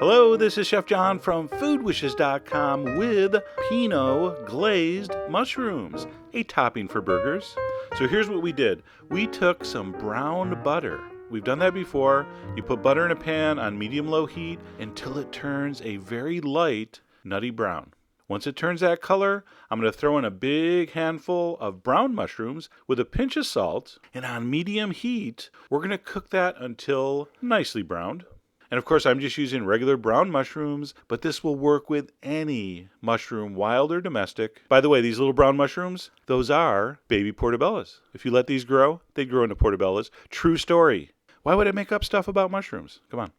Hello, this is Chef John from foodwishes.com with Pinot-Glazed Mushrooms, a topping for burgers. So here's what we did. We took some browned butter. We've done that before. You put butter in a pan on medium-low heat until it turns a very light, nutty brown. Once it turns that color, I'm going to throw in a big handful of brown mushrooms with a pinch of salt, and on medium heat, we're going to cook that until nicely browned. And of course, I'm just using regular brown mushrooms, but this will work with any mushroom, wild or domestic. By the way, these little brown mushrooms, those are baby portobellos. If you let these grow, they grow into portobellos. True story. Why would I make up stuff about mushrooms? Come on.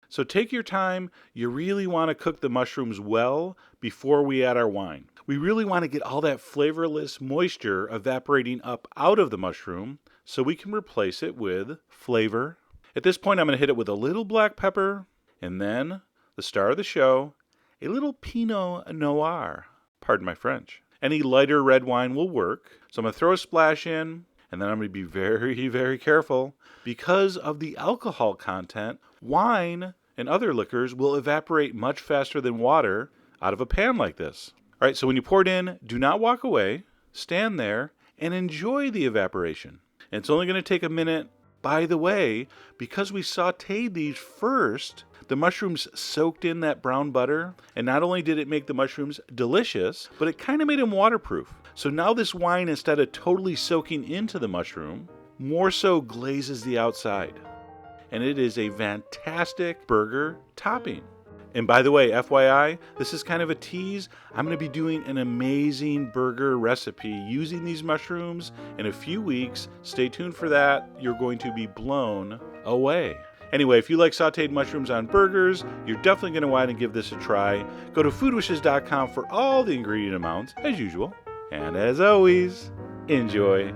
So take your time. You really want to cook the mushrooms well before we add our wine. We really want to get all that flavorless moisture evaporating up out of the mushroom so we can replace it with flavor. At this point, I'm going to hit it with a little black pepper and then, the star of the show, a little Pinot Noir. Pardon my French. Any lighter red wine will work. So I'm going to throw a splash in, and then I'm going to be very, very careful. Because of the alcohol content, wine and other liquors will evaporate much faster than water out of a pan like this. All right, so when you pour it in, do not walk away. Stand there and enjoy the evaporation. And it's only going to take a minute. By the way, because we sauteed these first, the mushrooms soaked in that brown butter, and not only did it make the mushrooms delicious, but it kind of made them waterproof. So now this wine, instead of totally soaking into the mushroom, more so glazes the outside. And it is a fantastic burger topping. And by the way, FYI, this is kind of a tease. I'm going to be doing an amazing burger recipe using these mushrooms in a few weeks. Stay tuned for that. You're going to be blown away. Anyway, if you like sauteed mushrooms on burgers, you're definitely going to want to give this a try. Go to foodwishes.com for all the ingredient amounts, as usual. And as always, enjoy.